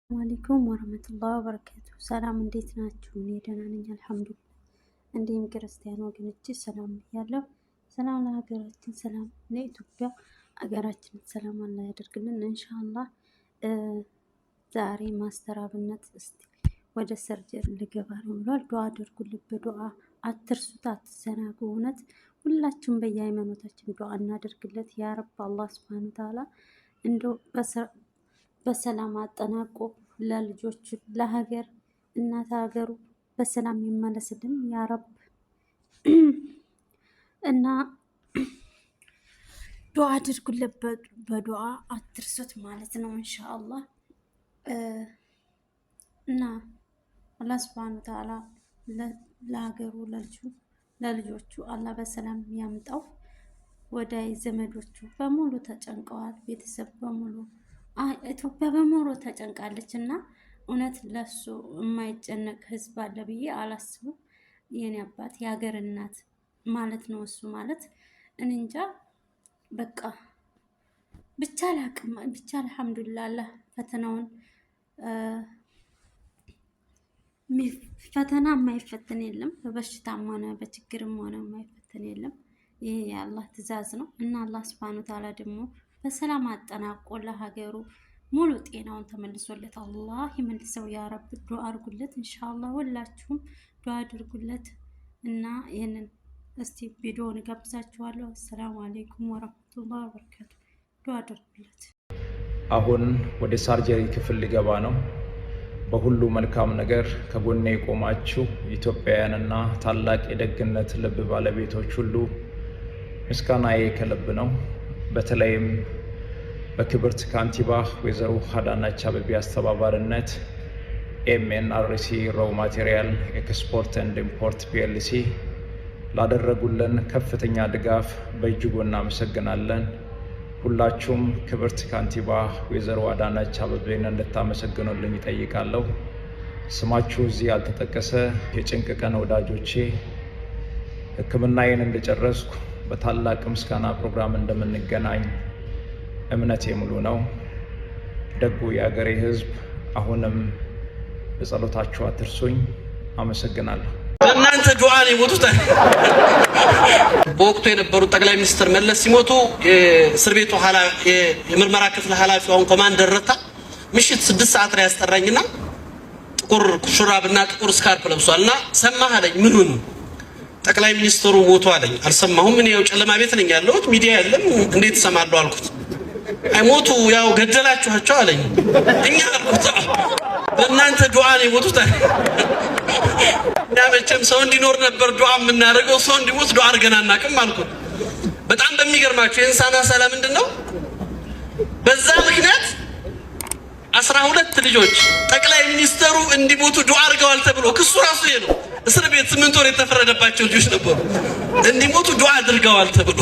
አለይኩም ወራህመቱላሂ ወበረካቱ። ሰላም እንዴት ናችሁ? እኔ ደህና ነኝ አልሐምዱሊላህ። እንዲሁም ክርስቲያን ወገኖቼ ሰላም ብያለሁ። ሰላም ለሀገራችን፣ ሰላም ለኢትዮጵያ፣ ሀገራችን ሰላም አላህ ያደርግልን ኢንሻአላህ። ዛሬ ማስተር አብነት እስቲ ወደ ሰርጀሪ ልገባ ነው ብሏል። ዱዓ አድርጉልኝ፣ በዱዓ አትርሱት፣ አትዘናጉ። እውነት ሁላችሁም በየሃይማኖታችን ዱዓ እናደርግለት ያ ረብ። አላህ ሱብሃነሁ ወተዓላ እንደው በሰላም አጠናቆ ለልጆቹ ለሀገር እናት ሀገሩ በሰላም ይመለስልን ያ ረብ። እና ዱዓ አድርጉለት፣ በዱዓ አትርሱት ማለት ነው ኢንሻአላህ። እና አላህ ሱብሃነሁ ወተዓላ ለሀገሩ ለልጆቹ አላህ በሰላም ያምጣው። ወዳይ ዘመዶቹ በሙሉ ተጨንቀዋል። ቤተሰብ በሙሉ ኢትዮጵያ በሙሉ ተጨንቃለች እና እውነት ለሱ የማይጨነቅ ህዝብ አለ ብዬ አላስብም። የኔ አባት የሀገር እናት ማለት ነው እሱ ማለት እንጃ በቃ ብቻ አላቅም። ብቻ አልሐምዱሊላህ አላህ ፈተና የማይፈተን የለም። በበሽታም ሆነ በችግርም ሆነ የማይፈተን የለም። ይሄ የአላህ ትእዛዝ ነው እና አላህ ሱብሃነሁ ወተዓላ ደግሞ በሰላም አጠናቆ ለሀገሩ ሙሉ ጤናውን ተመልሶለት አላህ ይመልሰው ያ ረብ። ዱዓ አድርጉለት ኢንሻአላህ። ሁላችሁም ዱዓ አድርጉለት እና ይሄንን እስቲ ቪዲዮውን ጋብዛችኋለሁ። አሰላሙ አለይኩም ወራህመቱላሂ ወበረካቱ። ዱዓ አድርጉለት። አሁን ወደ ሰርጀሪ ክፍል ሊገባ ነው። በሁሉ መልካም ነገር ከጎኔ የቆማችሁ ኢትዮጵያውያንና ታላቅ የደግነት ልብ ባለቤቶች ሁሉ ምስጋናዬ ከልብ ነው። በተለይም በክብርት ካንቲባ ወይዘሮ አዳነች አቤቤ አስተባባሪነት ኤምኤንአርሲ ሮው ማቴሪያል ኤክስፖርት ኤንድ ኢምፖርት ፒኤልሲ ላደረጉልን ከፍተኛ ድጋፍ በእጅጉ እናመሰግናለን። ሁላችሁም ክብርት ካንቲባ ወይዘሮ አዳነች አቤቤን እንድታመሰግኑልኝ ይጠይቃለሁ። ስማችሁ እዚህ ያልተጠቀሰ የጭንቅ ቀን ወዳጆቼ ሕክምናዬን እንደጨረስኩ በታላቅ ምስጋና ፕሮግራም እንደምንገናኝ እምነቴ ሙሉ ነው። ደጉ የአገሬ ሕዝብ አሁንም በጸሎታችሁ አትርሱኝ። አመሰግናለሁ። እናንተ ዱዓ ነው የሞቱት። በወቅቱ የነበሩት ጠቅላይ ሚኒስትር መለስ ሲሞቱ የእስር ቤቱ የምርመራ ክፍል ኃላፊው አሁን ኮማንደር ረታ ምሽት 6 ሰዓት ላይ ያስጠራኝና ጥቁር ሹራብና ጥቁር ስካርፕ ለብሷልና ሰማህ አለኝ። ምኑን? ጠቅላይ ሚኒስትሩ ሞቱ አለኝ። አልሰማሁም። እኔ ያው ጨለማ ቤት ነኝ ያለሁት፣ ሚዲያ የለም፣ እንዴት እሰማለሁ አልኩት። አይሞቱ ያው ገደላችኋቸው አለኝ። እኛ አልኩት በእናንተ ዱዓ ነው የሞቱት። መቼም ሰው እንዲኖር ነበር ዱዓ የምናደርገው፣ ሰው እንዲሞት ዱዓ አድርገን አናውቅም አልኩት። በጣም በሚገርማችሁ የኢንሳና ሰላም ምንድነው በዛ ምክንያት 12 ልጆች ጠቅላይ ሚኒስተሩ እንዲሞቱ ዱዓ አድርገዋል ተብሎ ክሱ ራሱ ይሄ ነው። እስር ቤት 8 ወር የተፈረደባቸው ልጆች ነበሩ እንዲሞቱ ዱዓ አድርገዋል ተብሎ